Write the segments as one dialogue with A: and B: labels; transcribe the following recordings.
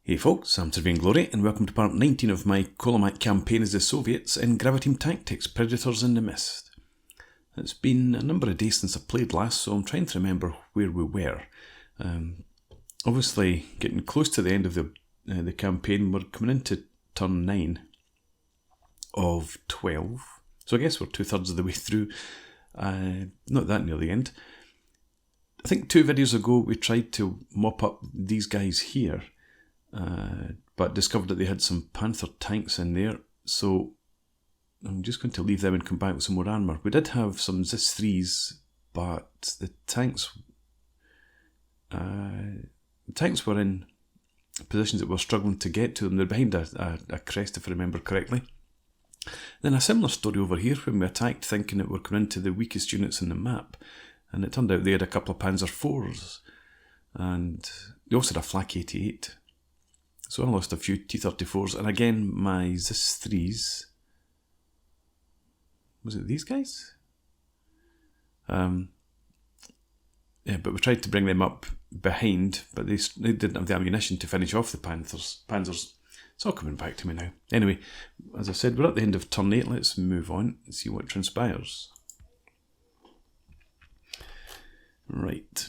A: Hey folks, I'm Surveying Glory and welcome to part 19 of my Kolomak campaign as the Soviets in Graviteam Tactics, Predators in the Mist. It's been a number of days since I played last, so I'm trying to remember where we were. Obviously, getting close to the end of the campaign, we're coming into turn 9 of 12. So I guess we're 2/3 of the way through, not that near the end. I think 2 videos ago we tried to mop up these guys here. But discovered that they had some Panther tanks in there, so I'm just going to leave them and come back with some more armour. We did have some ZIS-3s, but the tanks were in positions that we're struggling to get to them. They're behind a crest, if I remember correctly. Then a similar story over here when we attacked thinking that we're coming into the weakest units in the map, and it turned out they had a couple of Panzer IVs, and they also had a Flak 88. So I lost a few T-34s, and again my ZIS-3s. Was it these guys? Yeah, but we tried to bring them up behind, but they didn't have the ammunition to finish off the Panzers. It's all coming back to me now. Anyway, as I said, we're at the end of turn 8. Let's move on and see what transpires. Right.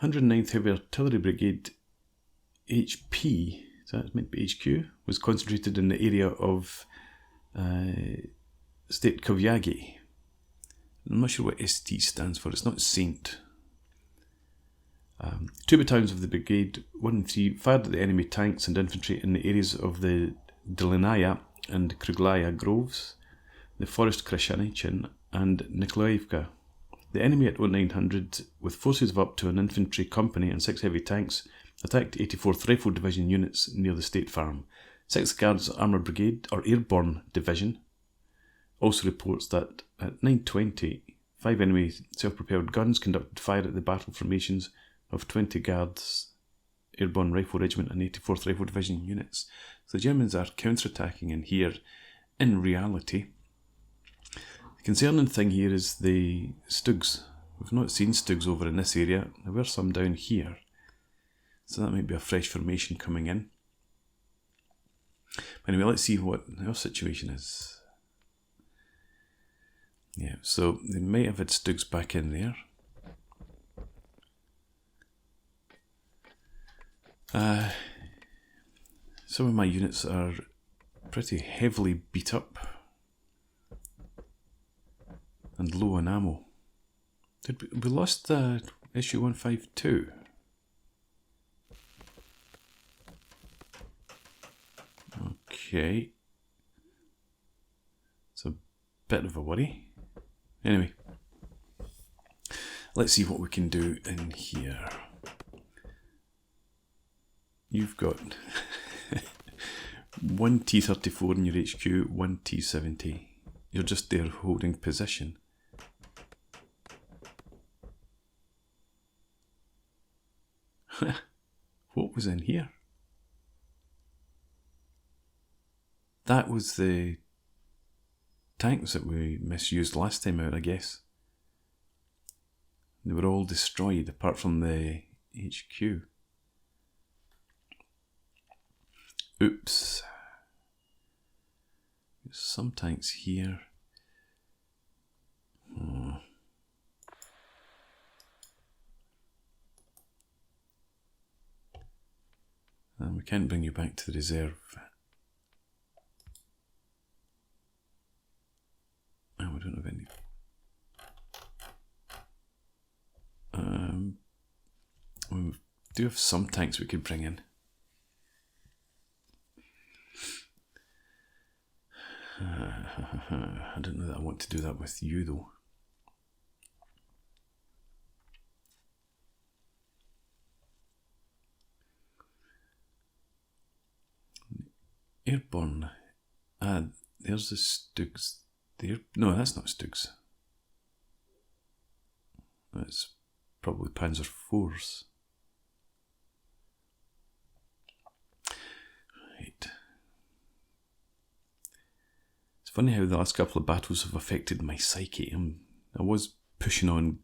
A: 109th Heavy Artillery Brigade HP, so that's meant to be HQ, was concentrated in the area of State Kovyagi. I'm not sure what ST stands for, it's not Saint. 2 battalions of the brigade, 1 and 3, fired at the enemy tanks and infantry in the areas of the Delinaya and Kruglaya groves, the Forest Krashanichin and Nikolaevka. The enemy at 0900, with forces of up to an infantry company and 6 heavy tanks, attacked 84th Rifle Division units near the State Farm. 6th Guards Armoured Brigade, or Airborne Division, also reports that at 9:20, 5 enemy self-propelled guns conducted fire at the battle formations of 20 Guards Airborne Rifle Regiment and 84th Rifle Division units. So the Germans are counter-attacking in here in reality. The concerning thing here is the Stugs. We've not seen Stugs over in this area. There were some down here. So that might be a fresh formation coming in. Anyway, let's see what our situation is. Yeah, so they might have had Stugs back in there. Some of my units are pretty heavily beat up and low on ammo. We lost the issue 152. Okay, it's a bit of a worry. Anyway, let's see what we can do in here. You've got 1 T-34 in your HQ, 1 T-70. You're just there holding position. What was in here? That was the tanks that we misused last time out, I guess. They were all destroyed apart from the HQ. Oops. There's some tanks here. And we can't bring you back to the reserve. We don't have any. We do have some tanks we could bring in. I don't know that I want to do that with you though. Airborne. There's the Stugs. No, that's not Stugs. That's probably Panzer IVs. Right. It's funny how the last couple of battles have affected my psyche. I was pushing on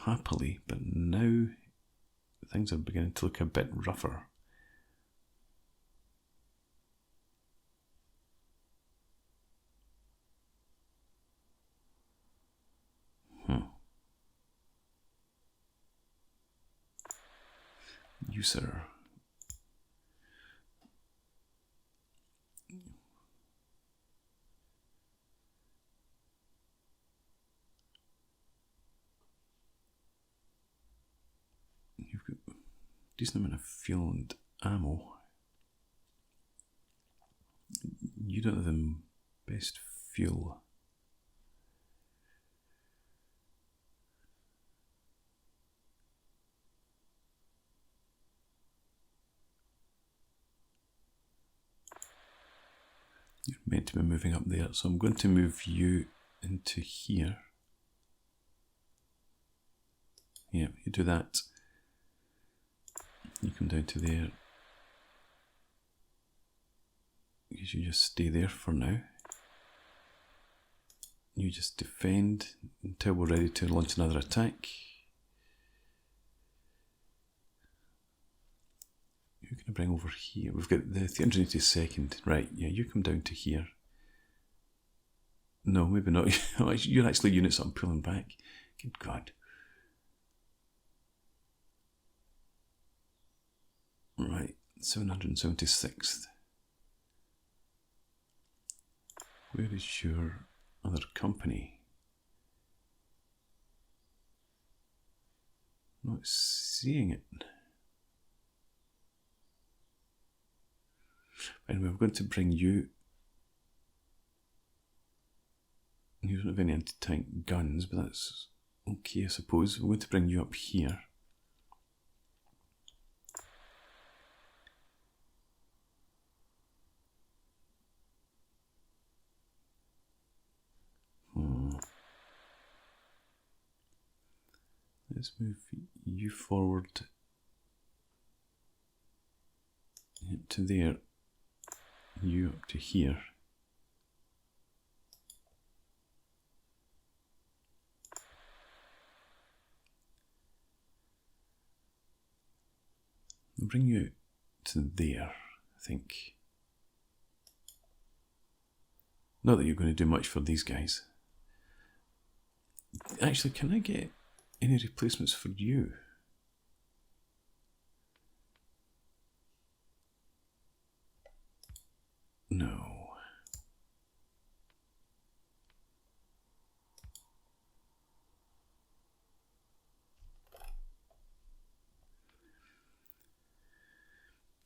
A: happily, but now things are beginning to look a bit rougher. user. You've got a decent amount of fuel and ammo. You don't have the best fuel. You're meant to be moving up there, so I'm going to move you into here. Yeah, you do that. You come down to there. You should just stay there for now. You just defend until we're ready to launch another attack. Who can I bring over here? We've got the 382nd. Right, yeah, you come down to here. No, maybe not. You're actually units I'm pulling back. Good God. Right, 776th. Where is your other company? Not seeing it. Anyway, we're going to bring you. You don't have any anti-tank guns, but that's okay, I suppose. We're going to bring you up here. Let's move you forward to there, you up to here. I'll bring you to there, I think. Not that you're going to do much for these guys. Actually, can I get any replacements for you? No.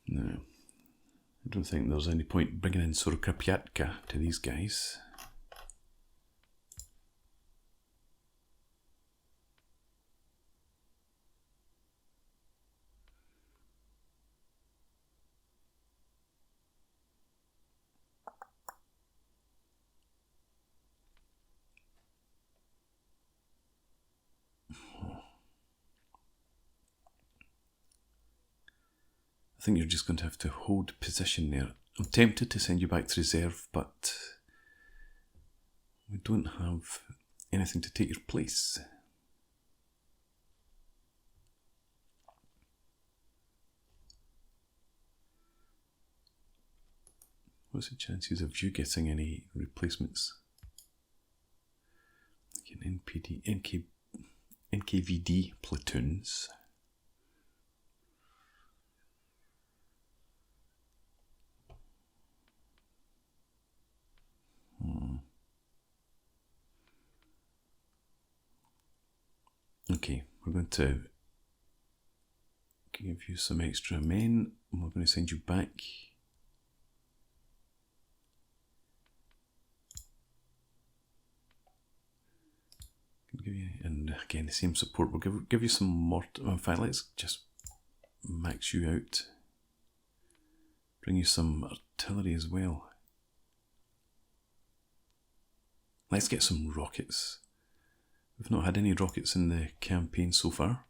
A: No. I don't think there's any point bringing in Sorokapiatka to these guys. I think you're just going to have to hold position there. I'm tempted to send you back to reserve, but we don't have anything to take your place. What's the chances of you getting any replacements? Like an NKVD platoons. Okay, we're going to give you some extra men, and we're going to send you back. Give you, and again, the same support. We'll give you some more. In fact, let's just max you out. Bring you some artillery as well. Let's get some rockets. We've not had any rockets in the campaign so far.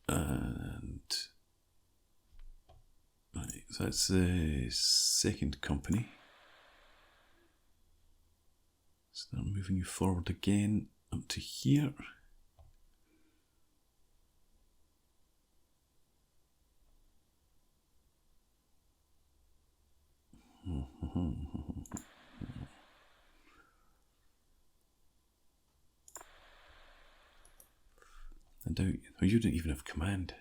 A: And right, so that's the second company. Start moving you forward again up to here. I doubt. Oh, you don't even have command.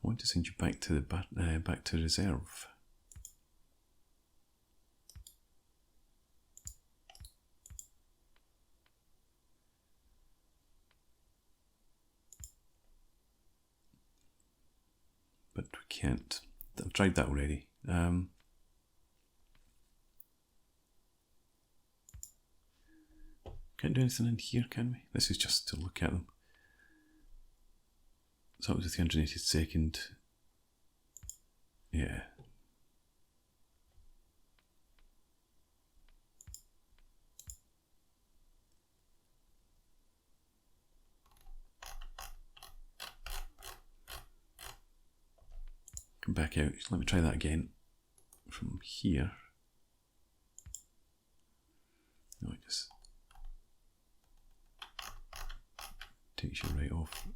A: I want to send you back to the back to reserve. But we can't. I've tried that already. Can't do anything in here, can we? This is just to look at them. So that was the 382nd. Yeah. Come back out. Let me try that again. From here. No, it just takes you right off.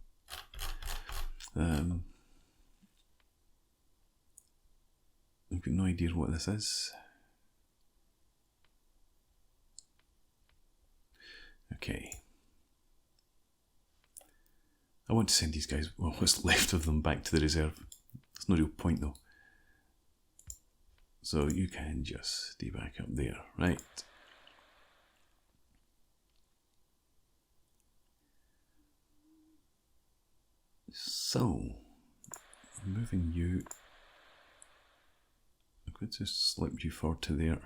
A: I've got no idea what this is. Okay. I want to send these guys, well, what's left of them, back to the reserve. There's no real point though. So you can just stay back up there, right? So, I'm moving you. I'm going to slip you forward to there.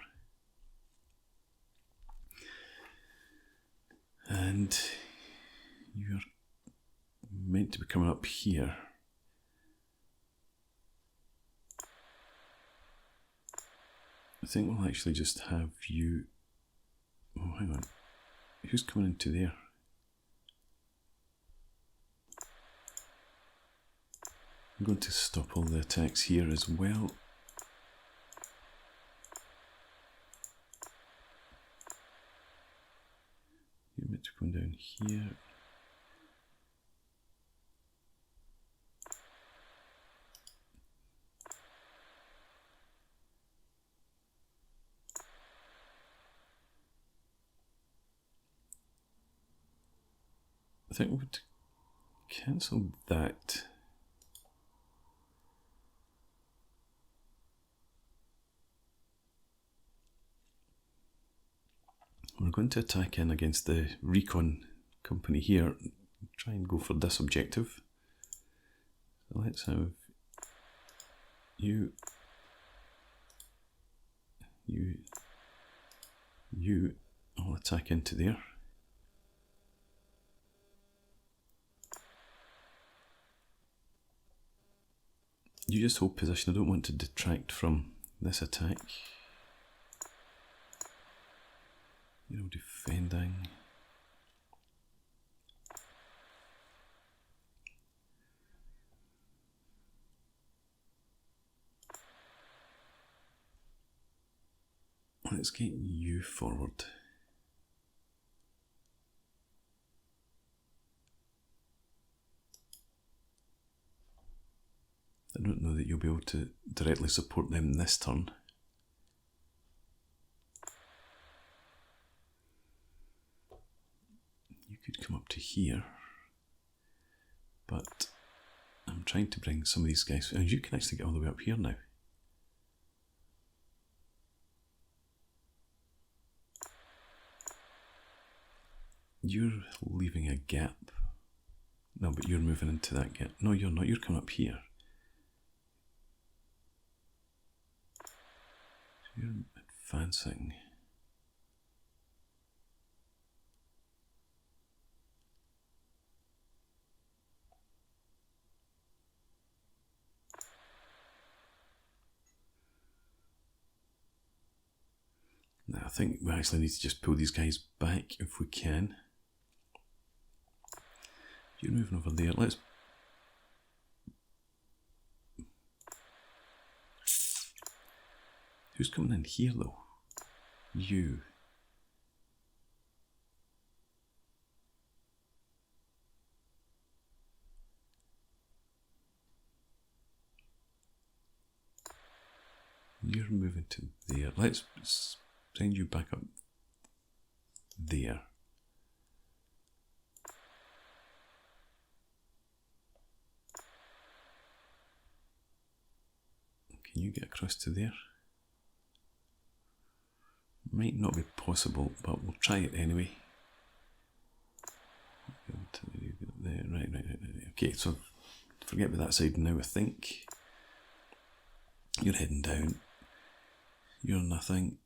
A: And you're meant to be coming up here. I think we'll actually just have you. Oh, hang on. Who's coming into there? I'm going to stop all the attacks here as well. You're meant to come down here. I think we would cancel that. We're going to attack in against the recon company here. Try and go for this objective. So let's have you. I'll attack into there. You just hold position. I don't want to detract from this attack. You know, defending. Let's get you forward. I don't know that you'll be able to directly support them this turn. You could come up to here, but I'm trying to bring some of these guys, and you can actually get all the way up here now. You're leaving a gap. No, but you're moving into that gap. No, you're not. You're coming up here. So you're advancing. Now, I think we actually need to just pull these guys back if we can. You're moving over there. Let's. Who's coming in here though? You. You're moving to there. Let's send you back up there. get across to there. Might not be possible, but we'll try it anyway. Right. Okay, so forget about that side now, I think. You're heading down. You're nothing.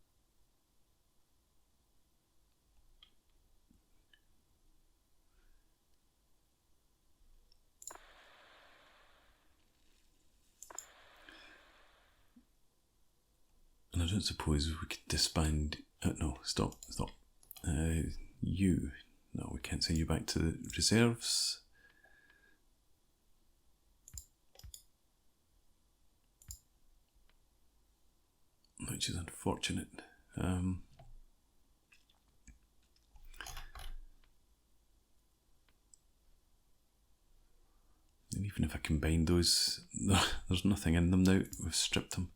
A: And I don't suppose we could disband. No, stop. You. No, we can't send you back to the reserves. Which is unfortunate. And even if I combine those, there's nothing in them now. We've stripped them.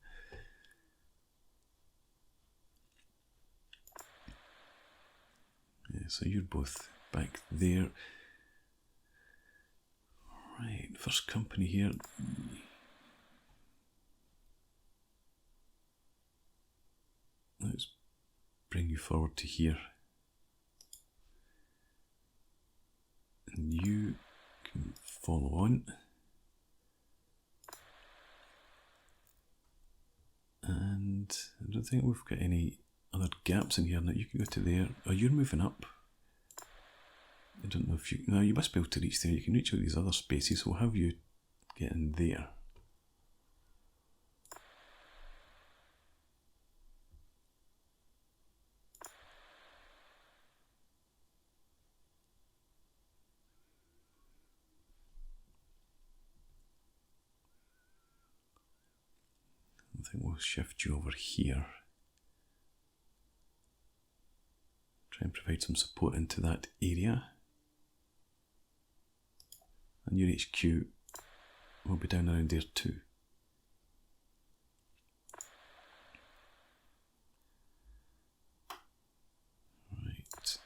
A: Yeah, so you're both back there. Right, first company here. Let's bring you forward to here. And you can follow on. And I don't think we've got any other gaps in here. Now you can go to there. Oh, you're moving up. I don't know if you... No, you must be able to reach there. You can reach out these other spaces. So we'll have you get in there. I think we'll shift you over here. Try and provide some support into that area. And your HQ will be down around there too. Right.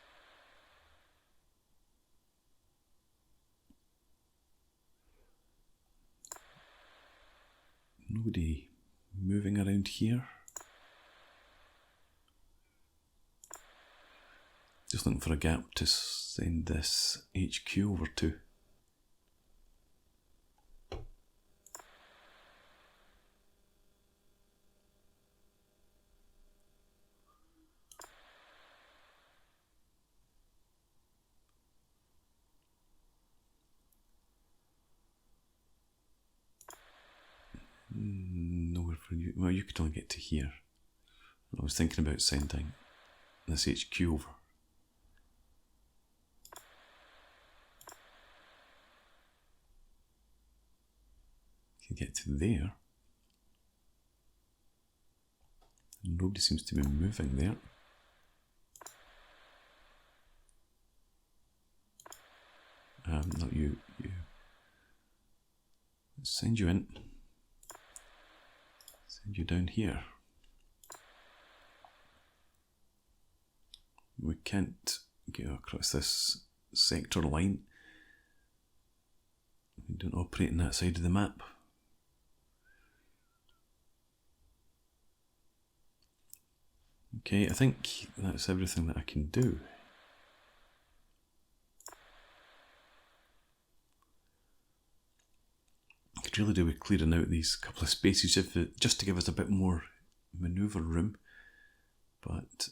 A: Nobody moving around here. Just looking for a gap to send this HQ over to. Nowhere for you. Well, you could only get to here. I was thinking about sending this HQ over. You can get to there. Nobody seems to be moving there. Not you. Let's send you in. Send you down here. We can't get across this sector line. We don't operate on that side of the map. Okay, I think that's everything that I can do. I could really do with clearing out these couple of spaces just to give us a bit more manoeuvre room, but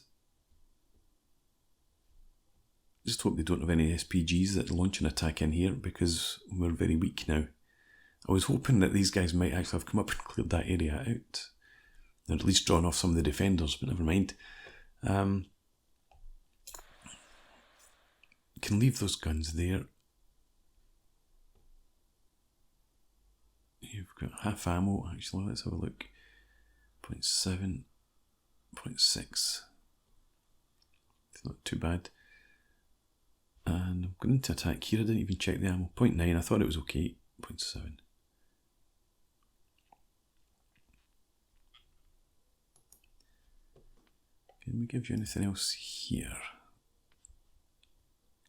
A: just hope they don't have any SPGs that launch an attack in here, because we're very weak now. I was hoping that these guys might actually have come up and cleared that area out, and at least drawn off some of the defenders, but never mind. Can leave those guns there. You've got half ammo, actually. Let's have a look. 0.7, 0.6. It's not too bad. And I'm going to attack here. I didn't even check the ammo. 0.9, I thought it was okay. 0.7. Can we give you anything else here?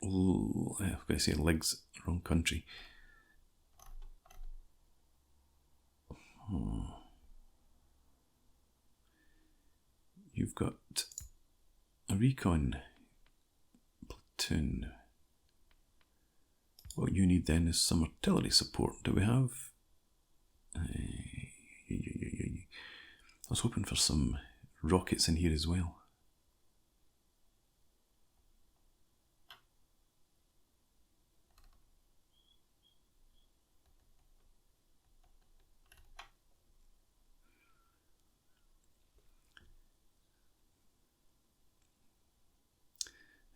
A: Oh, I've got to say legs, wrong country. you've got a recon platoon. What you need then is some artillery support. Do we have? I was hoping for some rockets in here as well.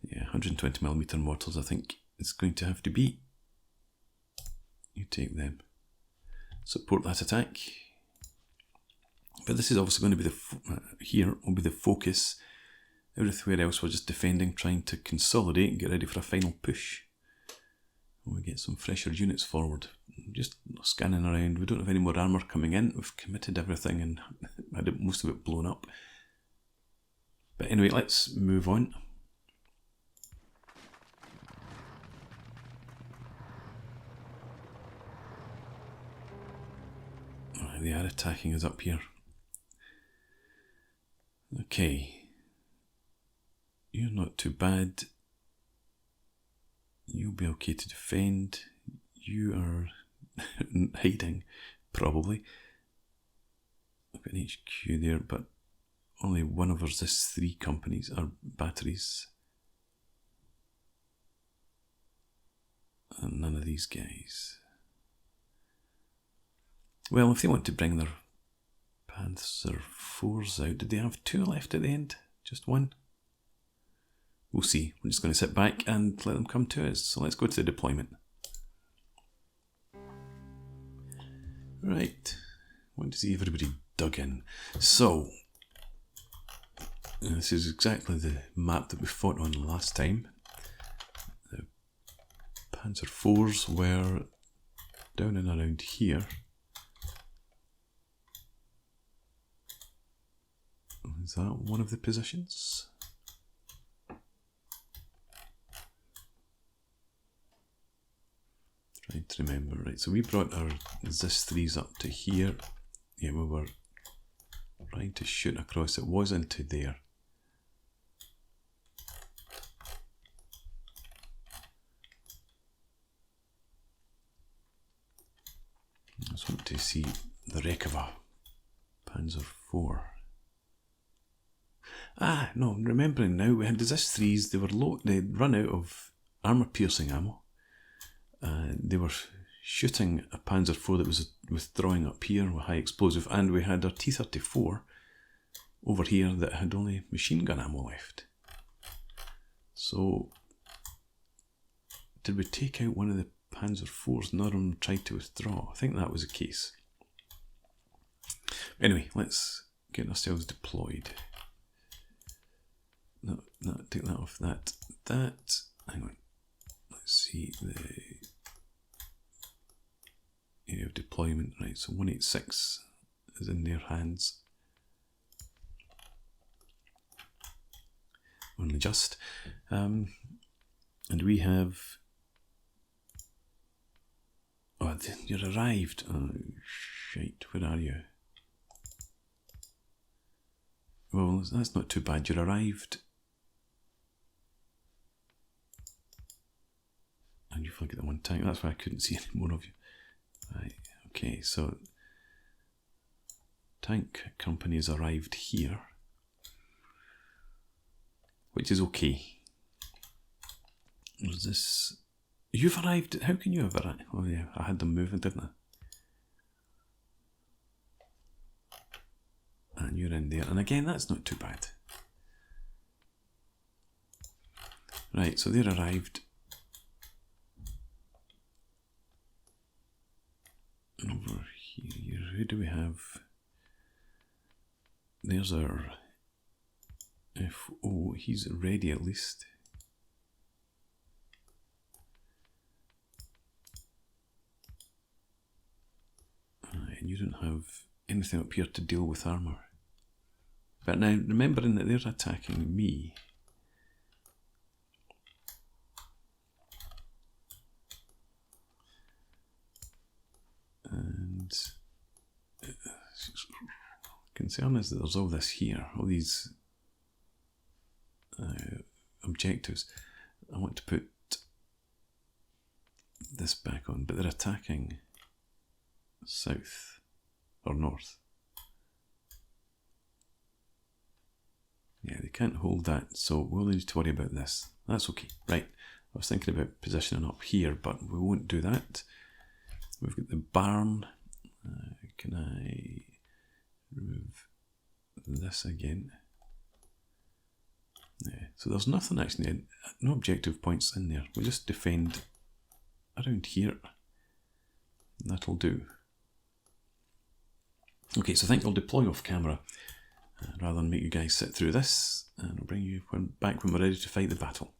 A: Yeah, 120mm mortars I think it's going to have to be. You take them. Support that attack. But this is obviously going to be the here will be the focus. Everywhere else we're just defending, trying to consolidate and get ready for a final push. When we get some fresher units forward. Just scanning around. We don't have any more armour coming in. We've committed everything and had most of it blown up. But anyway, let's move on. They are attacking us up here. Okay. You're not too bad. You'll be okay to defend. You are hiding, probably. I've got an HQ there, but only one of our ZIS-3 companies are batteries. And none of these guys. Well, if they want to bring their Panzer IVs out, did they have 2 left at the end? Just 1? We'll see. We're just going to sit back and let them come to us. So let's go to the deployment. Right. I want to see everybody dug in. So, this is exactly the map that we fought on last time. The Panzer IVs were down and around here. Is that one of the positions? Trying to remember. Right, so we brought our ZIS-3s up to here. Yeah, we were trying to shoot across. It was into there. I just want to see the wreck of a Panzer IV. Ah, no, I'm remembering now. We had the ZIS-3s. They were low. They'd run out of armour-piercing ammo. They were shooting a Panzer IV that was withdrawing up here with high explosive, and we had our T-34 over here that had only machine gun ammo left. So, did we take out one of the Panzer IVs? None of them tried to withdraw. I think that was the case. Anyway, let's get ourselves deployed. No, take that off. That. Hang on. Let's see the area of deployment. Right, so 186 is in their hands. Only just. And we have. Oh, you're arrived. Oh, shite. Where are you? Well, that's not too bad. You're arrived. And you've only got the one tank. That's why I couldn't see any more of you. Right, okay, so tank company has arrived here, which is okay. There's this. You've arrived. How can you have arrived? Oh yeah, I had them moving, didn't I? And you're in there. And again, that's not too bad. Right, so they're arrived. Over here, who do we have? There's our FO, he's ready at least. And you don't have anything up here to deal with armour. But now, remembering that they're attacking me, and concern is that there's all this here, all these objectives. I want to put this back on, but they're attacking south or north. Yeah, they can't hold that, so we'll need to worry about this. That's okay. Right, I was thinking about positioning up here, but we won't do that. We've got the barn. Can I remove this again? Yeah, so there's nothing actually, no objective points in there. We'll just defend around here. That'll do. Okay, so I think I'll deploy off camera rather than make you guys sit through this, and I'll bring you back when we're ready to fight the battle.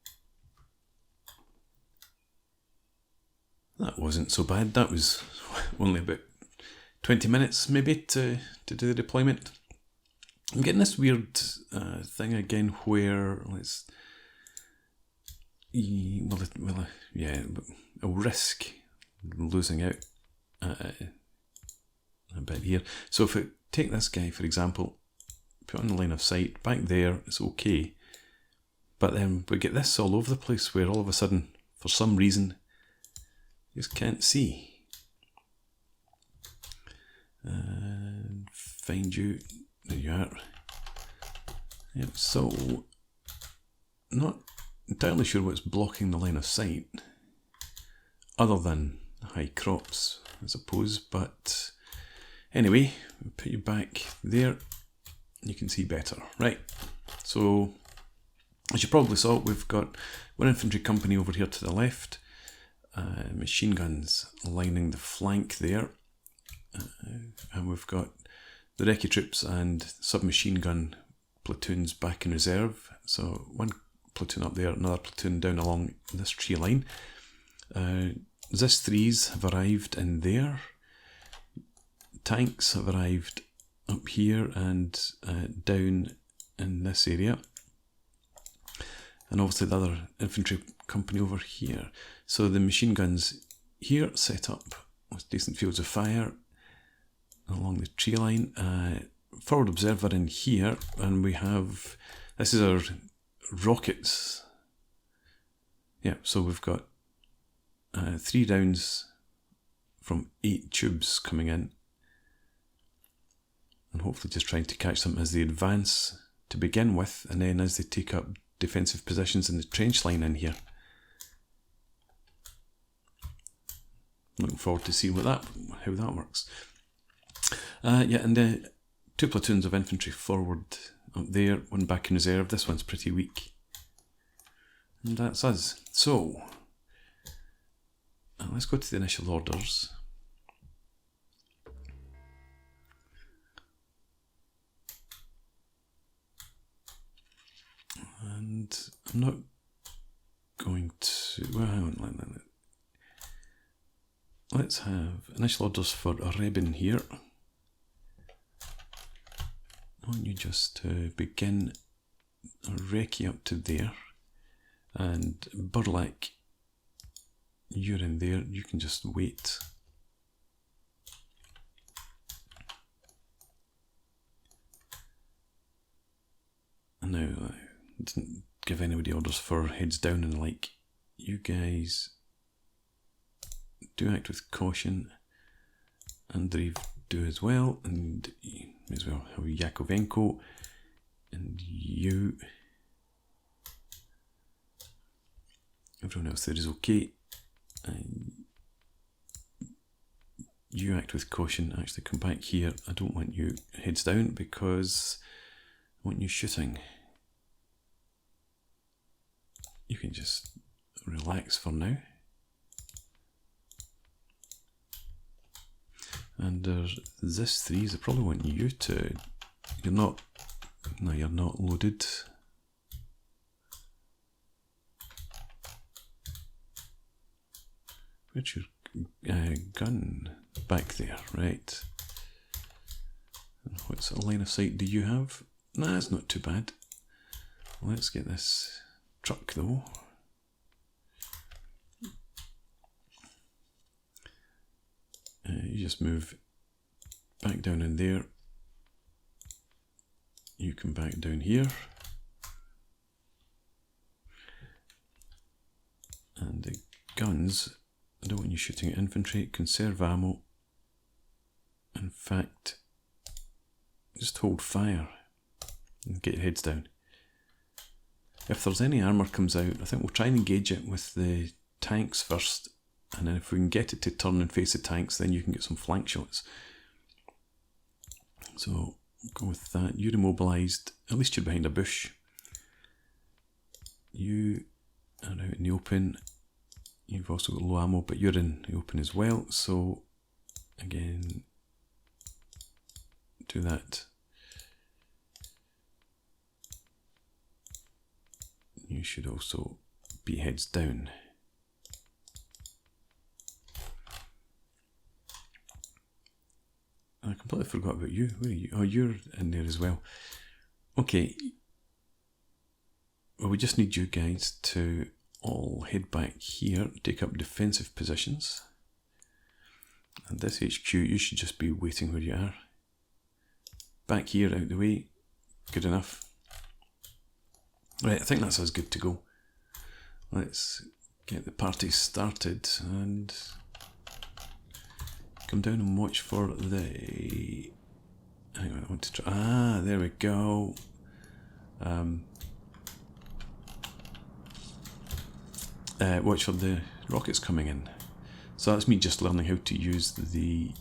A: That wasn't so bad. That was only about 20 minutes maybe to do the deployment. I'm getting this weird thing again where I'll risk losing out a bit here. So if I take this guy for example, put on the line of sight, back there, it's okay. But then we get this all over the place where all of a sudden, for some reason, you just can't see. Find you. There you are. Yep, so not entirely sure what's blocking the line of sight, other than high crops, I suppose. But anyway, we'll put you back there. You can see better. Right. So as you probably saw, we've got one infantry company over here to the left, machine guns lining the flank there, and we've got the recce troops and submachine gun platoons back in reserve. So one platoon up there, another platoon down along this tree line. ZIS-3s have arrived in there. Tanks have arrived up here and down in this area. And obviously the other infantry company over here. So the machine guns here set up with decent fields of fire along the tree line. Forward observer in here, and we have, this is our rockets. Yeah, so we've got 3 rounds from 8 tubes coming in, and hopefully just trying to catch them as they advance to begin with, and then as they take up defensive positions in the trench line in here. Looking forward to see how that works. Yeah, and 2 platoons of infantry forward up there, one back in reserve. This one's pretty weak. And that's us. So, let's go to the initial orders. And I'm not going to, well, hang on, let's have initial orders for a Rebin here. I want you just to begin a recce up to there, and Burlak, you're in there, you can just wait. And now I didn't give anybody orders for heads down and like, you guys do act with caution, and Dave do as well, and you may as well have Yakovenko, and you, everyone else there is okay, and you act with caution. Actually come back here, I don't want you heads down because I want you shooting. You can just relax for now. And there's ZIS-3s, I probably want you to, you're not loaded. Where's your gun? Back there, right. And what sort of line of sight do you have? Nah, it's not too bad. Let's get this truck though. You just move back down in there. You come back down here. And the guns, I don't want you shooting at infantry. Conserve ammo. In fact, just hold fire and get your heads down. If there's any armour comes out, I think we'll try and engage it with the tanks first, and then if we can get it to turn and face the tanks, then you can get some flank shots. So go with that. You're immobilised, at least you're behind a bush. You are out in the open. You've also got low ammo, but you're in the open as well, so again, do that. You should also be heads down. I completely forgot about you. Where are you? Oh, you're in there as well. Okay. Well, we just need you guys to all head back here, take up defensive positions. And this HQ, you should just be waiting where you are. Back here, out the way. Good enough. Right, I think that's as good to go. Let's get the party started and come down and watch for the... Hang on, I want to try... Ah, there we go. Watch for the rockets coming in. So that's me just learning how to use the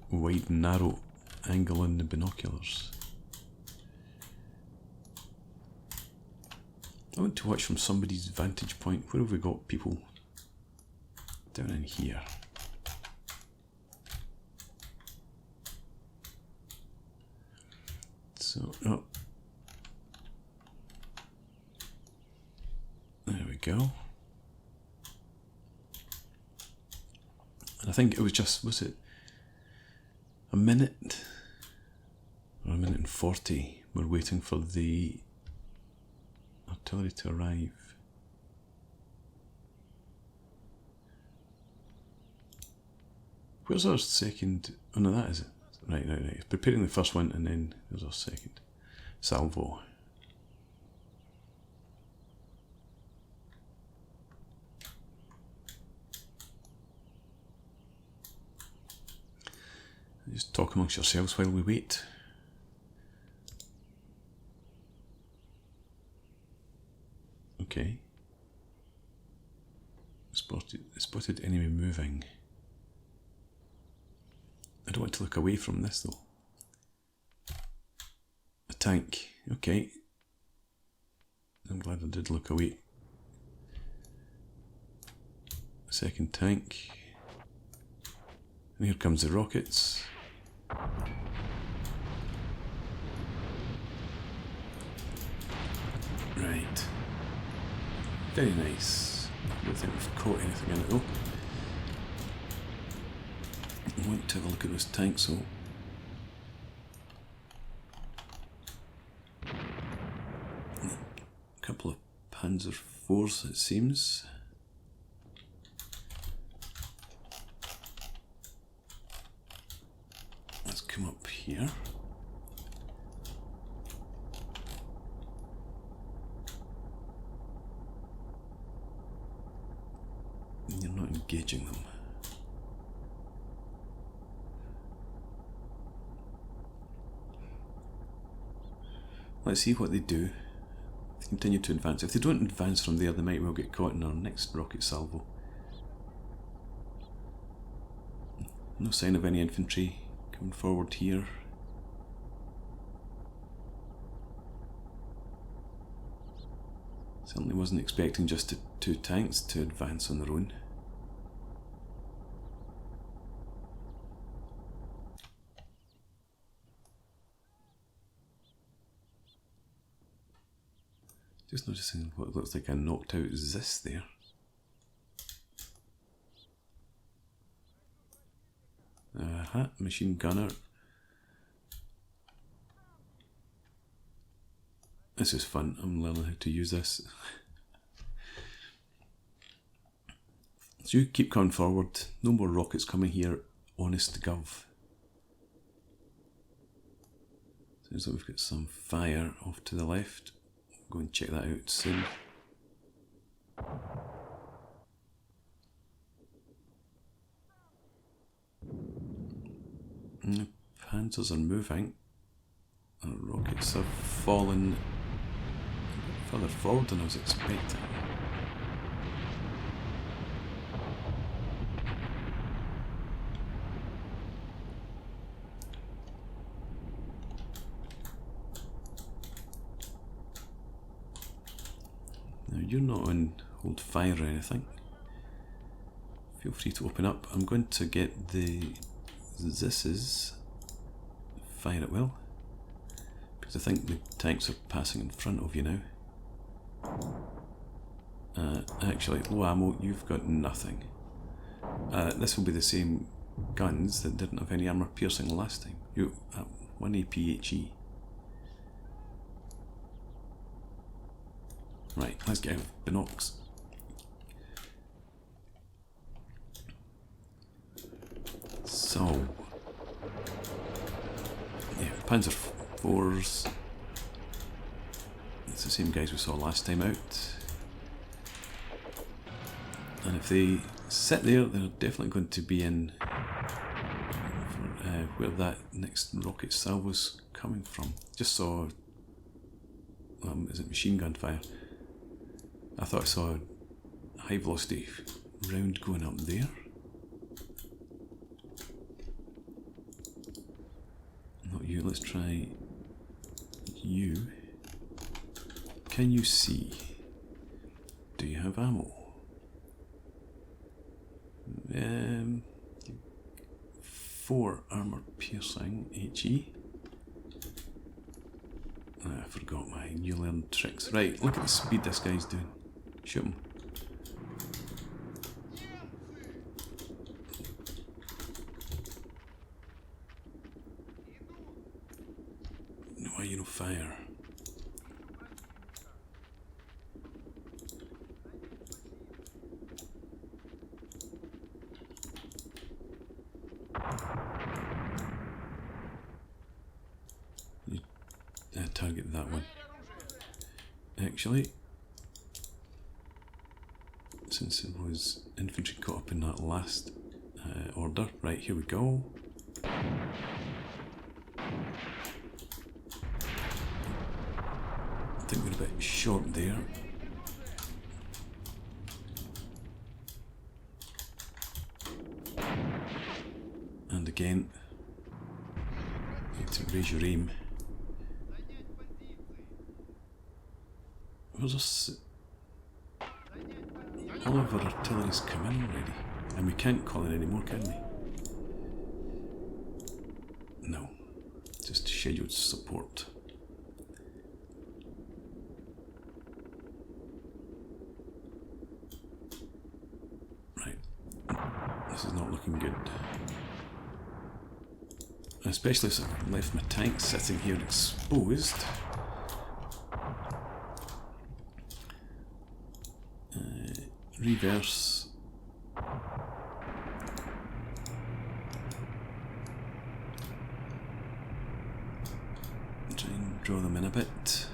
A: wide and narrow angle in the binoculars. I want to watch from somebody's vantage point. Where have we got people? Down in here. So, oh. There we go. And I think it was just, was it a minute? Or a minute and 40? We're waiting for the artillery to arrive. Where's our second? Oh no, that is it. Right. Preparing the first one, and then there's our second salvo. Just talk amongst yourselves while we wait. Okay. Spotted enemy moving. I don't want to look away from this though. A tank. Okay. I'm glad I did look away. A second tank. And here comes the rockets. Right. Very nice. I don't think we've caught anything in it though. I want to have a look at those tanks though. A couple of Panzer IVs it seems. Let's come up here. And you're not engaging them. Let's see what they do. They continue to advance. If they don't advance from there, they might well get caught in our next rocket salvo. No sign of any infantry coming forward here. Certainly wasn't expecting just two tanks to advance on their own. Just noticing what looks like a knocked out Zis there. Machine gunner. This is fun, I'm learning how to use this. So you keep coming forward, no more rockets coming here, honest to gov. Seems like we've got some fire off to the left. Go and check that out soon. The panzers are moving. The rockets have fallen further forward than I was expecting. Now you're not on hold fire or anything. Feel free to open up. I'm going to get the Zis's fire at will, because I think the tanks are passing in front of you now. Actually, low ammo, you've got nothing. This will be the same guns that didn't have any armour piercing last time. You 1 APHE. Right, let's get out of binocs. So, yeah, Panzer IVs. It's the same guys we saw last time out. And if they sit there, they're definitely going to be in where that next rocket salvo's coming from. Just saw, is it machine gun fire? I thought I saw a high velocity round going up there. Not you, let's try you. Can you see? Do you have ammo? 4 armour piercing HE. I forgot my new learned tricks. Right, look at the speed this guy's doing. Shoot him. Why you no fire? Target that one. Actually, since it was infantry caught up in that last order, right, here we go. I think we're a bit short there. And again, you need to raise your aim. All of our artillery's come in already, and we can't call it anymore, can we? No, just scheduled support. Right, this is not looking good. Especially if I've left my tank sitting here exposed. Reverse. Try and draw them in a bit.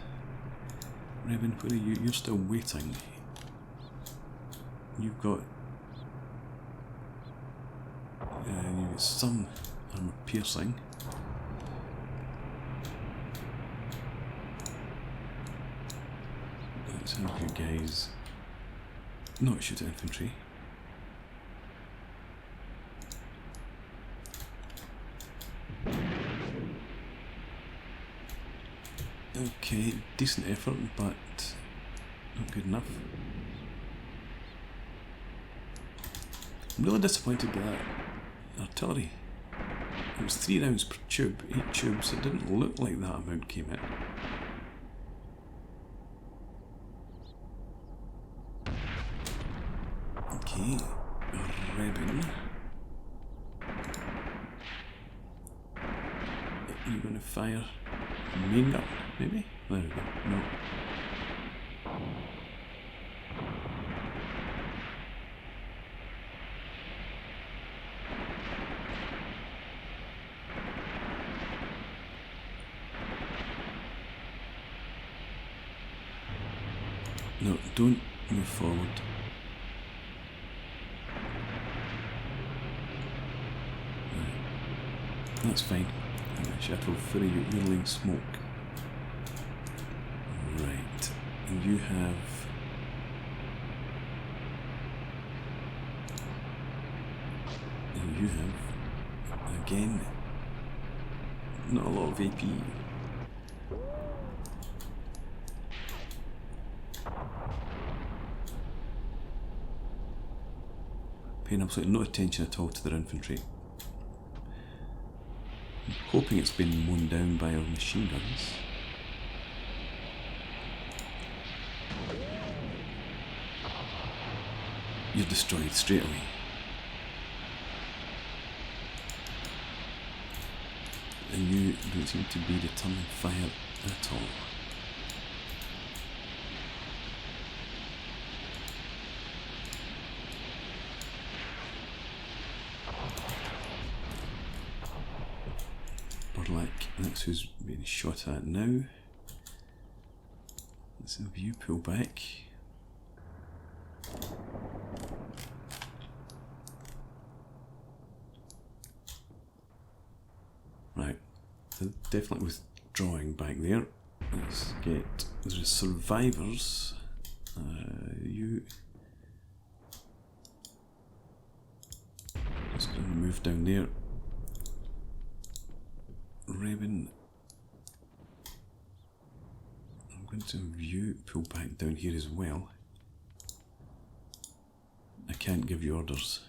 A: Rebin, where are you? You're still waiting. You've got some armour piercing. Let's have you guys not shoot at infantry. Okay, decent effort, but not good enough. I'm really disappointed by that artillery. It was 3 rounds per tube, 8 tubes. It didn't look like that amount came in. Okay, Rebin. You're going to fire main gun, maybe? There we go. No. No, don't move forward. That's fine. Chateau Fury, you're laying smoke. Right. And you have... And you have... Again... Not a lot of AP. Paying absolutely no attention at all to their infantry. I'm hoping it's been mown down by our machine guns. You're destroyed straight away. And you don't seem to be returning fire at all. That's who's being shot at now. Let's have you pull back. Right, they're definitely withdrawing back there. Let's get the survivors. You just going to move down there. Raven, I'm going to have you pull back down here as well. I can't give you orders.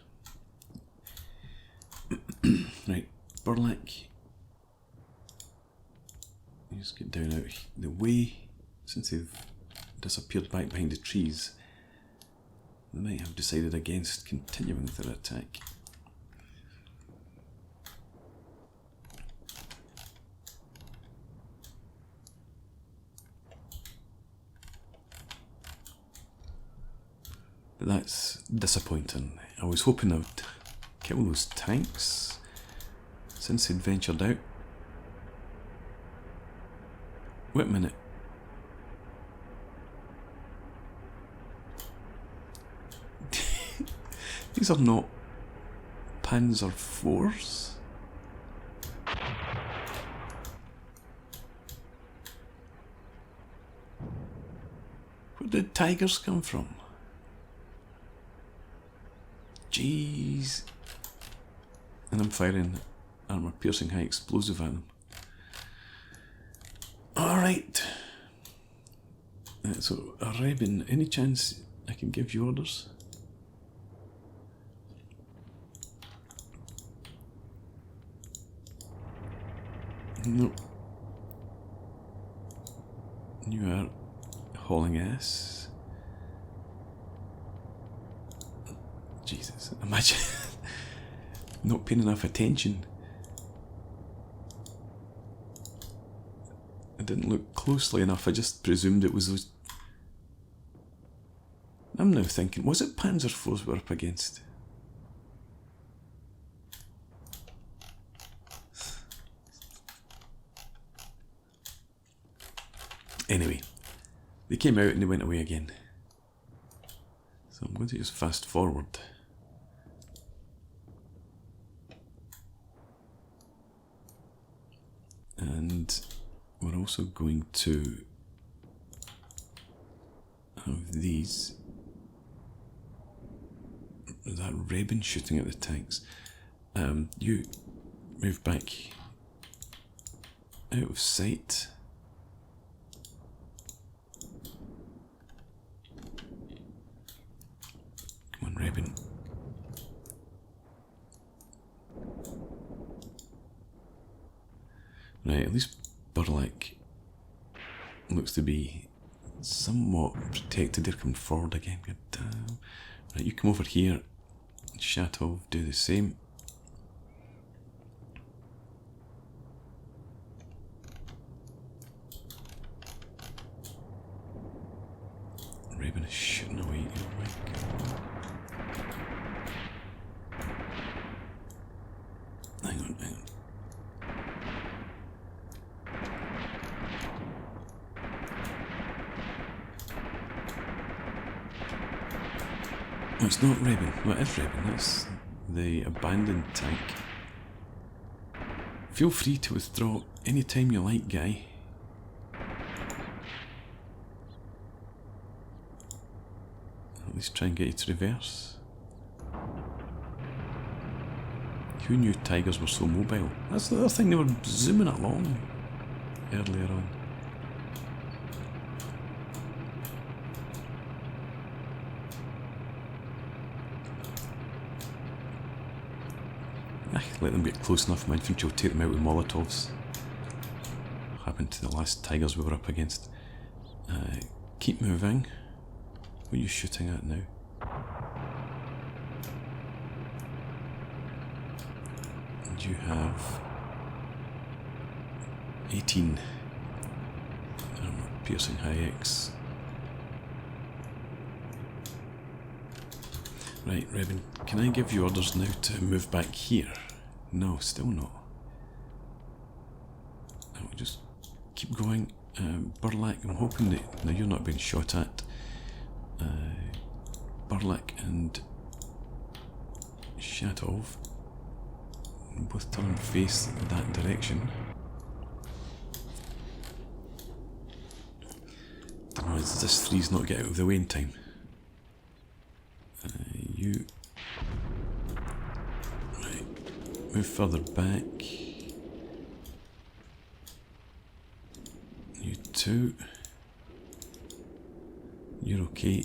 A: Right, Burlak, you just get down out the way. Since they've disappeared back behind the trees, they might have decided against continuing with their attack. But that's disappointing. I was hoping I'd kill those tanks since they'd ventured out. Wait a minute. These are not Panzer IVs? Where did tigers come from? Jeez. And I'm firing armour-piercing high explosive at them. Alright. So, Rebin, any chance I can give you orders? No. You are hauling ass. Jesus, imagine not paying enough attention. I didn't look closely enough, I just presumed it was those. I'm now thinking, was it Panzer IVs we're up against? Anyway, they came out and they went away again. So I'm going to just fast forward. And we're also going to have these. That Rebin shooting at the tanks. You move back out of sight. Come on, Rebin. Right, at least Burlak looks to be somewhat protected. They're coming forward again. Good damn. Right, you come over here. Shatov, do the same. Raven is shooting away. Oh my God. Hang on, hang on. Oh, it's not Raven. What is Raven? That's the abandoned tank. Feel free to withdraw anytime you like, guy. At least try and get you to reverse. Who knew tigers were so mobile? That's the other thing, they were zooming along earlier on. Let them get close enough, my infantry will take them out with Molotovs. What happened to the last tigers we were up against? Keep moving. What are you shooting at now? And you have 18 armour piercing high X. Right, Revan, can I give you orders now to move back here? No, still not. I'll just keep going. Burlak, I'm hoping that... Now, you're not being shot at. Burlak and Shatov both turn and face that direction. Don't know, does this three's not get out of the way in time? You... Right, move further back. You two. You're okay.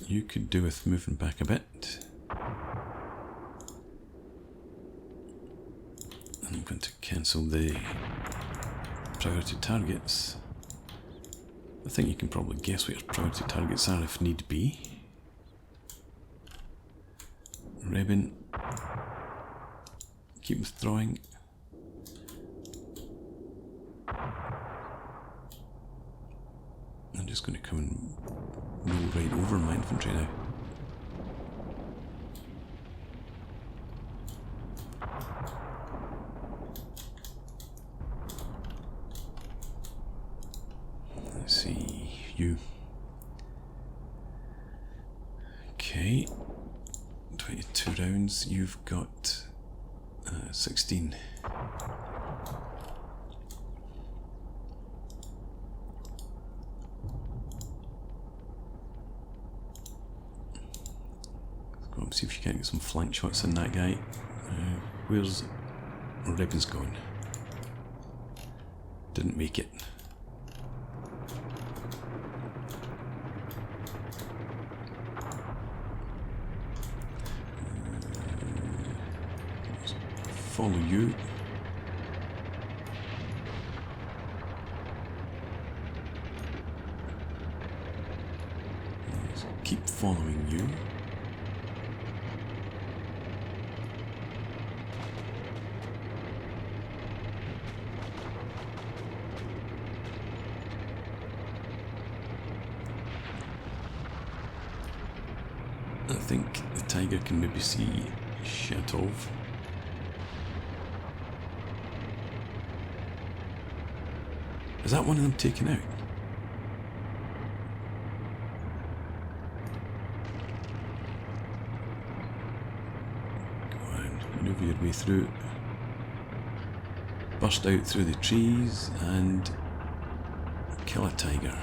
A: You could do with moving back a bit. And I'm going to cancel the priority targets. I think you can probably guess what your priority targets are if need be. Rebin, keep withdrawing. I'm just going to come and roll right over my infantry now. Let's see, you. Okay. 22 rounds, you've got 16. Let's go up and see if you can get some flank shots in that guy. Where's Ribbons going? Didn't make it. Follow you. Let's keep following you. I think the tiger can maybe see Shatov. Is that one of them taken out? Go on, maneuver your way through. Burst out through the trees and kill a tiger.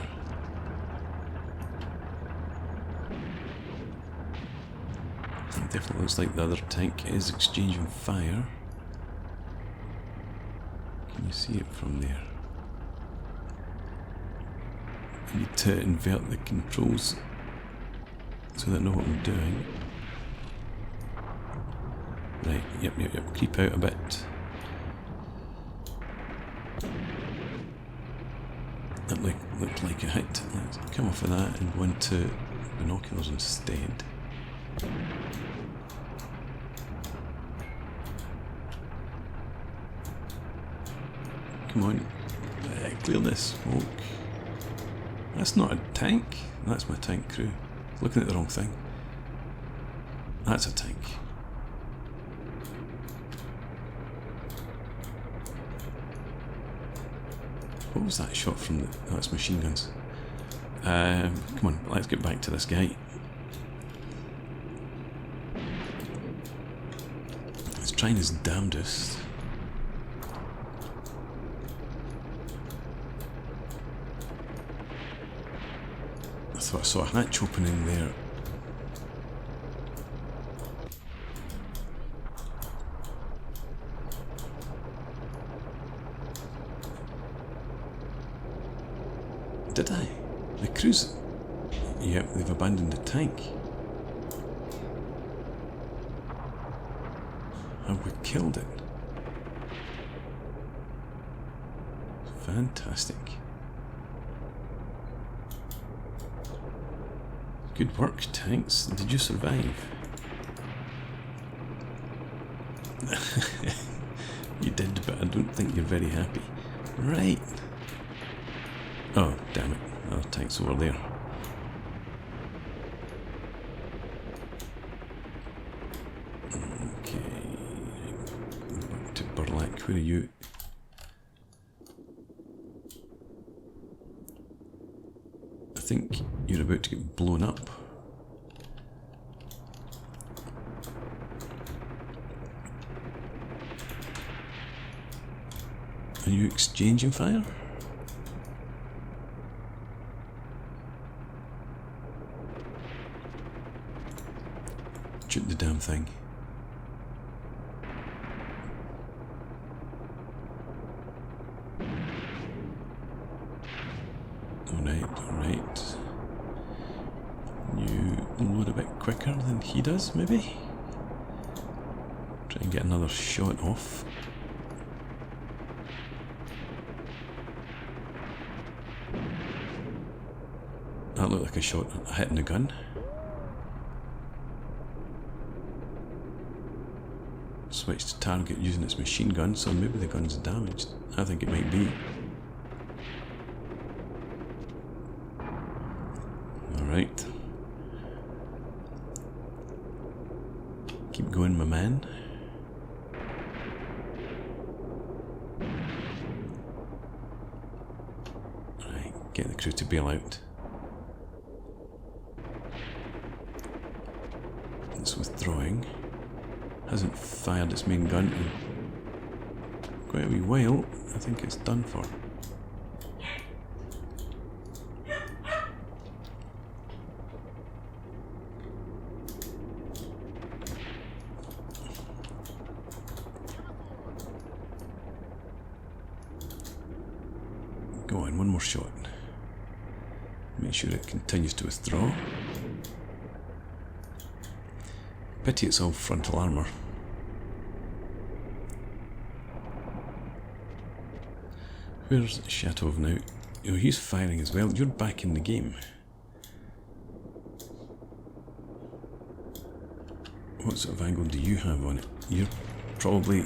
A: It definitely looks like the other tank is exchanging fire. Can you see it from there? I need to invert the controls so that I know what I'm doing. Right, yep, creep out a bit. That looked like a hit. Let's come off of that and go into binoculars instead. Come on, clear this smoke. That's not a tank. That's my tank crew. Looking at the wrong thing. That's a tank. What was that shot from? That's machine guns. Come on, let's get back to this guy. He's trying his damnedest. thought I saw a hatch opening there. Did I? The cruise? Yep, they've abandoned the tank. Have we killed it? Fantastic. Good work, tanks. Did you survive? You did, but I don't think you're very happy. Right. Oh, damn it. Our tank's over there. Okay. Back to Burlak. Where are you? I think you're about to get blown up. Are you exchanging fire? Shoot the damn thing. Alright. You load a bit quicker than he does, maybe? Try and get another shot off. That looked like a shot hitting the gun. Switch to target using its machine gun, so maybe the gun's damaged. I think it might be. Alright. Keep going, my man. Right, get the crew to bail out. It's withdrawing. Hasn't fired its main gun in quite a wee while. I think it's done for. Go on, one more shot. Make sure it continues to withdraw. Pity it's all frontal armour. Where's Shatov now? Oh, he's firing as well. You're back in the game. What sort of angle do you have on it? You're probably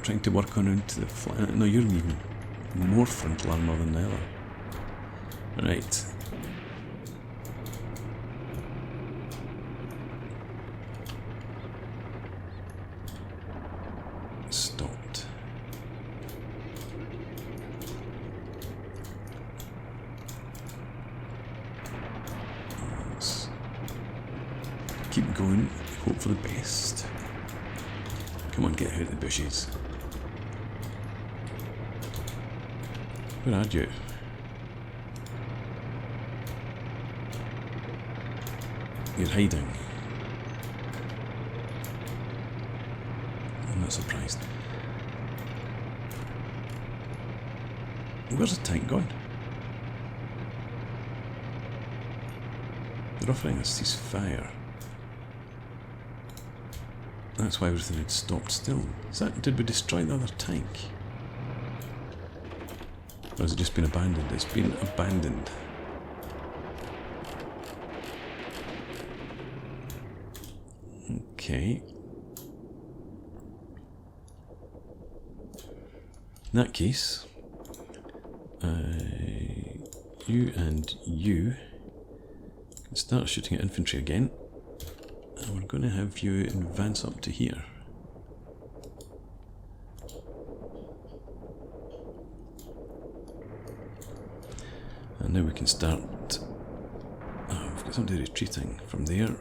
A: trying to work on into the flank. No, you're even more frontal armour than the other. Right. Stopped. Let's keep going, hope for the best. Come on, get out of the bushes. Where are you? You're hiding. I'm not surprised. Where's the tank gone? They're offering a ceasefire. That's why everything had stopped still. Did we destroy the other tank? Or has it just been abandoned? It's been abandoned. Okay. In that case, you and you can start shooting at infantry again. And we're going to have you advance up to here. And now we can start. Oh, we've got somebody retreating from there.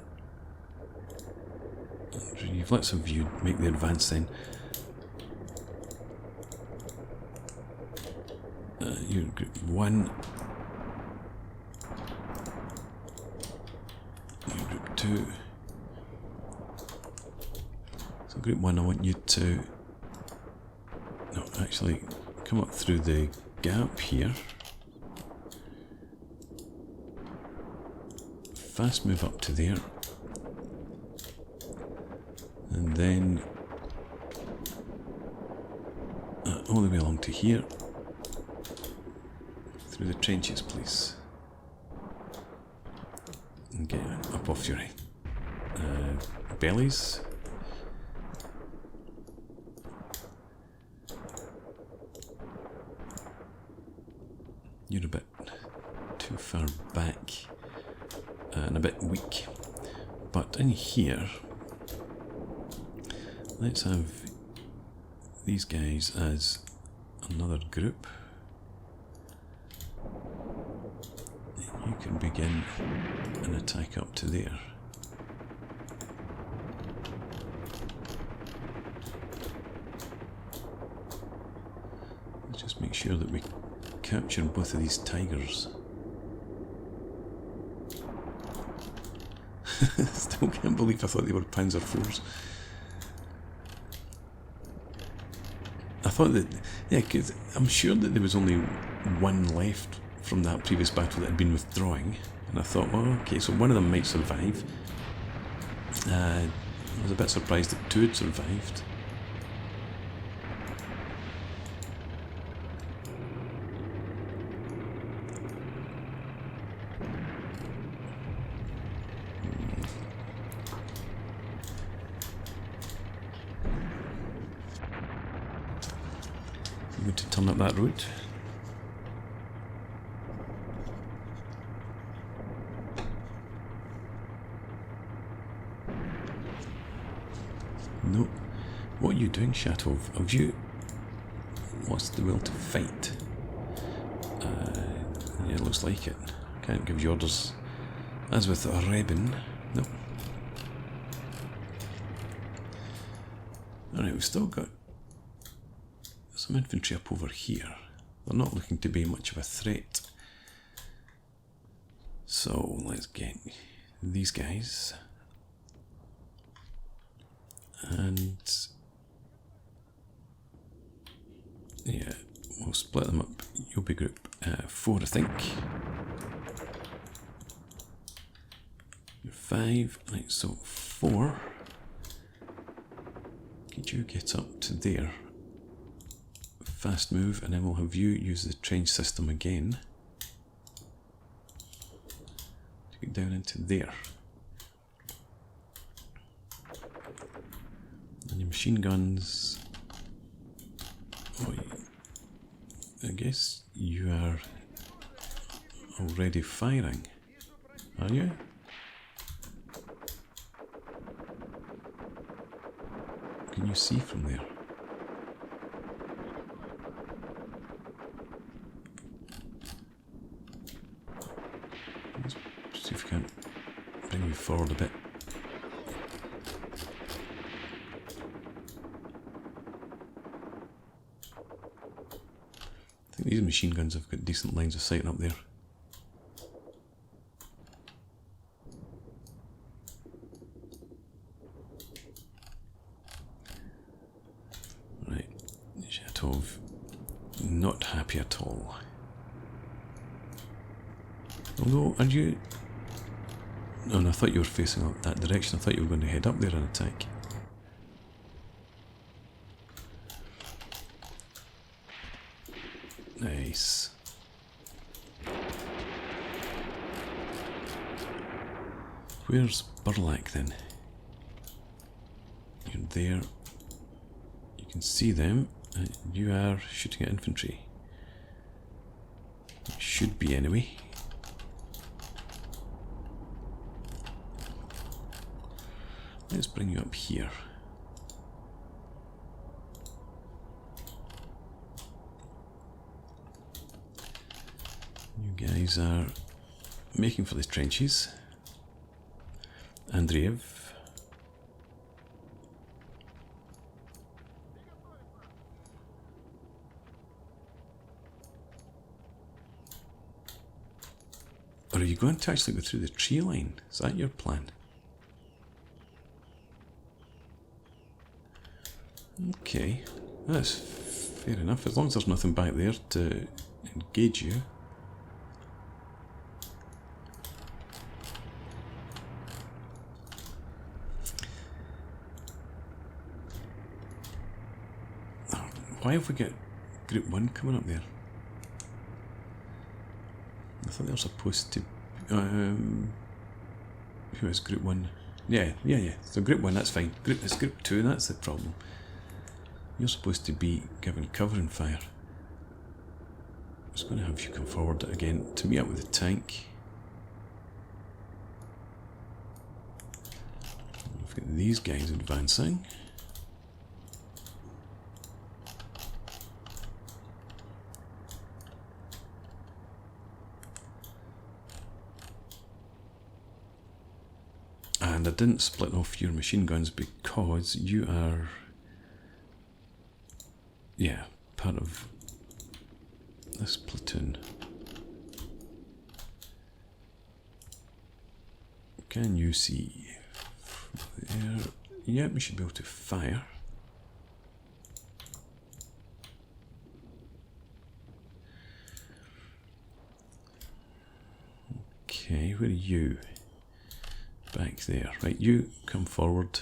A: You've let some of you make the advance then. You're group 1. to... So group 1, I want you to... No, actually, come up through the gap here. Fast move up to there. And then... all the way along to here. Through the trenches, please. And get up off your bellies. You're a bit too far back and a bit weak. But in here, let's have these guys as another group. You can begin an attack up to there. Let's just make sure that we capture both of these tigers. Still can't believe I thought they were Panzer IVs. I thought that, yeah, because I'm sure that there was only one left from that previous battle that had been withdrawing, and I thought, well, okay, so one of them might survive. I was a bit surprised that two had survived. I'm going to turn up that route. No. What are you doing, Shatov? Have you lost the will to fight? Yeah, it looks like it. Can't give you orders. As with Rebin. No. Alright, we've still got some infantry up over here. They're not looking to be much of a threat. So, let's get these guys. And yeah, we'll split them up. You'll be group 4, I think. You're 5, right, so 4. Could you get up to there? Fast move, and then we'll have you use the trench system again to get down into there. And your machine guns, oh, I guess you are already firing, are you? Can you see from there? Let's see if we can bring you forward a bit. I think these machine guns have got decent lines of sight up there. Right, Shatov, not happy at all. Although, are you... Oh, no, I thought you were facing up that direction. I thought you were going to head up there and attack. Nice. Where's Burlak then? You're there. You can see them. You are shooting at infantry. You should be anyway. Let's bring you up here. You guys are making for the trenches. Andreev. Or are you going to actually go through the tree line? Is that your plan? Okay, that's fair enough, as long as there's nothing back there to engage you. Why have we got Group 1 coming up there? I thought they were supposed to... who is Group 1? Yeah. So Group 1, that's fine. It's Group 2, that's the problem. You're supposed to be given cover and fire. I'm just going to have you come forward again to meet up with the tank. We've got these guys advancing. And I didn't split off your machine guns because you are, yeah, part of this platoon. Can you see there? Yeah, we should be able to fire. Okay, where are you? Back there. Right, you come forward.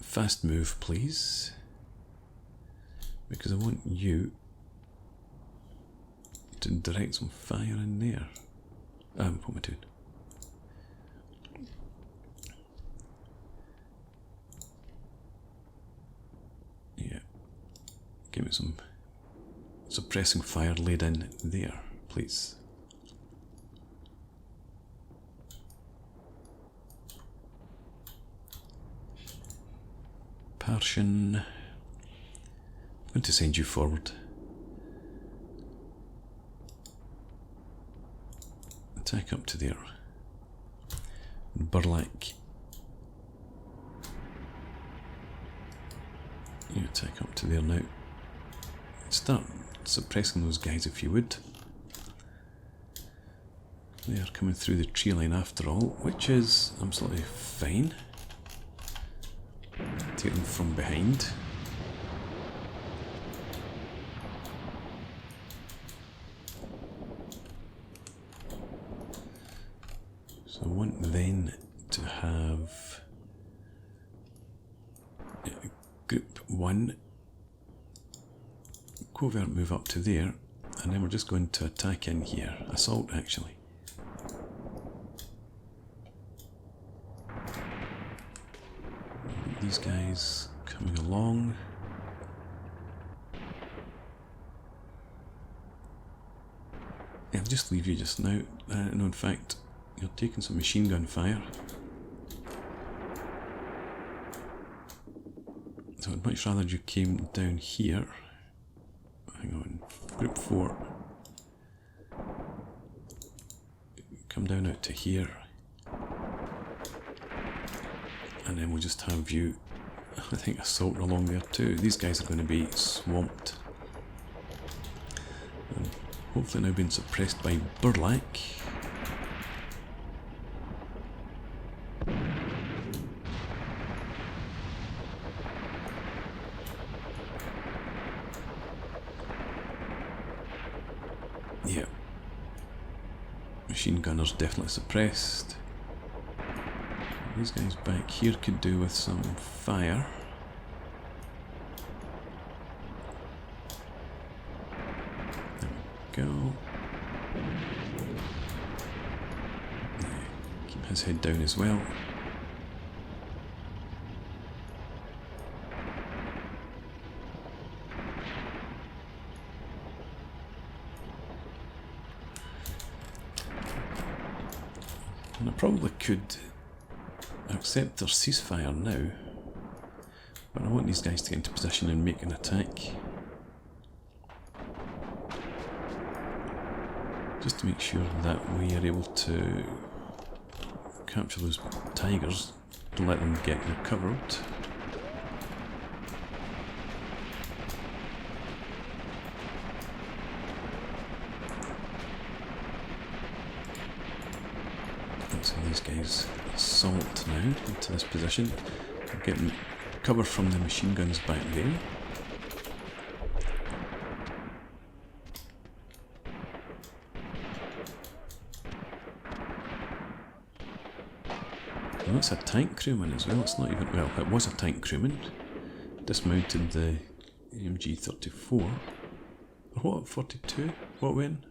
A: Fast move, please. Because I want you to direct some fire in there. What am I doing? Yeah. Give me some suppressing fire laid in there, please. Partian. I'm going to send you forward. Attack up to there. Burlak. You attack up to there now. Start suppressing those guys if you would. They are coming through the tree line after all, which is absolutely fine. Take them from behind. So I want then to have Group 1 covert move up to there, and then we're just going to attack in here. Assault, actually. These guys coming along. Yeah, I'll just leave you just now. No, in fact, you're taking some machine gun fire. So I'd much rather you came down here. Hang on, Group 4. Come down out to here. And then we'll just have you, I think, assault along there too. These guys are going to be swamped. And hopefully now being suppressed by Burlak. Yeah. Machine gunners definitely suppressed. These guys back here could do with some fire. There we go. Keep his head down as well. And I probably could accept their ceasefire now, but I want these guys to get into position and make an attack. Just to make sure that we are able to capture those tigers, to let them get recovered. So these guys assault now into this position, get them cover from the machine guns back there. And that's a tank crewman as well. It's not even, well, it was a tank crewman. Dismounted the MG34. Or what, 42? What when?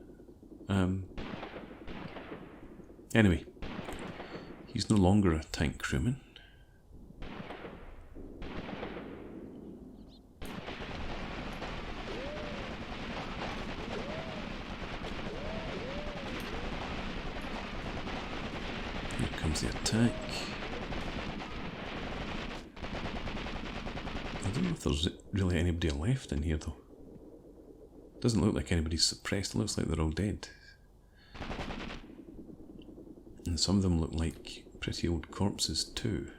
A: Anyway, he's no longer a tank crewman. Here comes the attack. I don't know if there's really anybody left in here though. Doesn't look like anybody's suppressed, it looks like they're all dead. And some of them look like pretty old corpses too.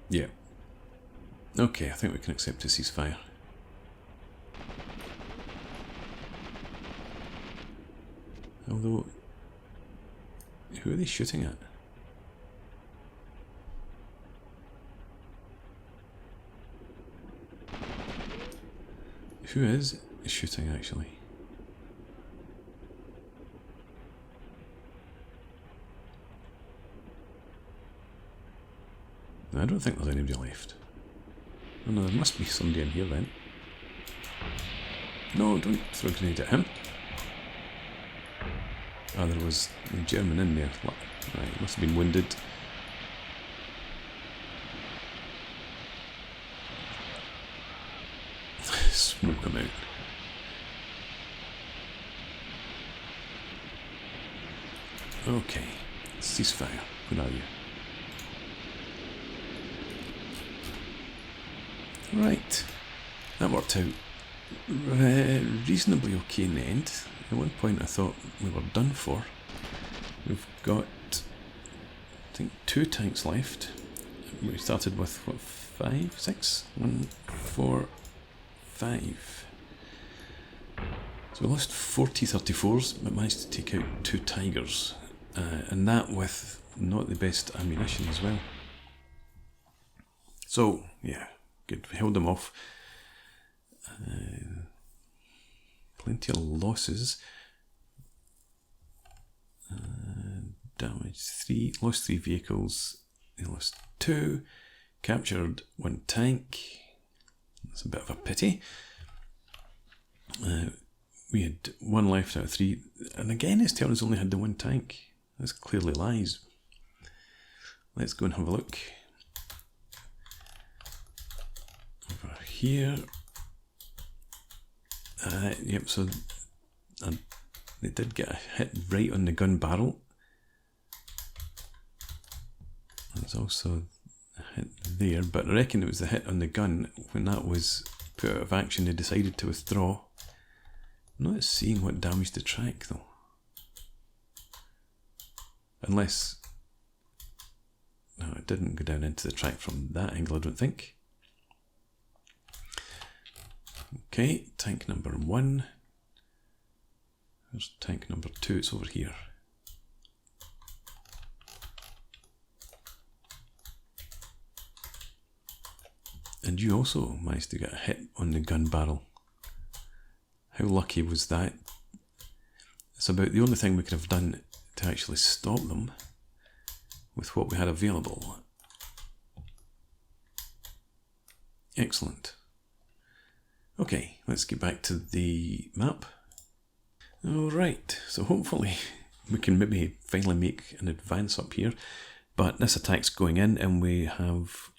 A: Yeah. Okay, I think we can accept a ceasefire. Although, who are they shooting at? Who is shooting actually? I don't think there's anybody left. Oh no, there must be somebody in here then. No, don't throw a grenade at him. Ah, there was a German in there. Right, must have been wounded. Smoke him out. Okay, ceasefire. Where are you? Right, that worked out reasonably okay in the end. At one point I thought we were done for. We've got, I think, 2 tanks left. We started with, what, 5, 6? 1, 4, 5. So we lost 4 T-34s, but managed to take out 2 Tigers. And that with not the best ammunition as well. So, yeah, good. We held them off. Plenty of losses. Damaged 3, lost 3 vehicles, they lost 2, captured 1 tank. That's a bit of a pity. We had 1 left out of 3, and again it's telling us only had the 1 tank. This clearly lies. Let's go and have a look. Over here. Yep, so they did get a hit right on the gun barrel. There's also a hit there, but I reckon it was the hit on the gun. When that was put out of action, they decided to withdraw. I'm not seeing what damaged the track though. Unless... no, it didn't go down into the track from that angle, I don't think. Okay, tank number 1. There's tank number 2, it's over here. And you also managed to get a hit on the gun barrel. How lucky was that? It's about the only thing we could have done to actually stop them with what we had available. Excellent. Okay, let's get back to the map. Alright, so hopefully we can maybe finally make an advance up here. But this attack's going in and we have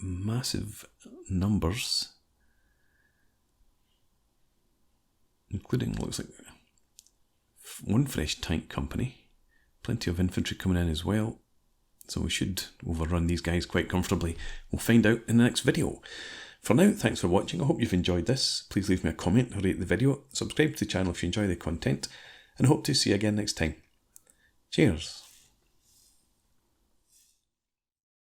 A: massive numbers. Including, looks like, 1 fresh tank company. Plenty of infantry coming in as well. So we should overrun these guys quite comfortably. We'll find out in the next video. For now, thanks for watching. I hope you've enjoyed this. Please leave me a comment or rate the video. Subscribe to the channel if you enjoy the content. And I hope to see you again next time. Cheers.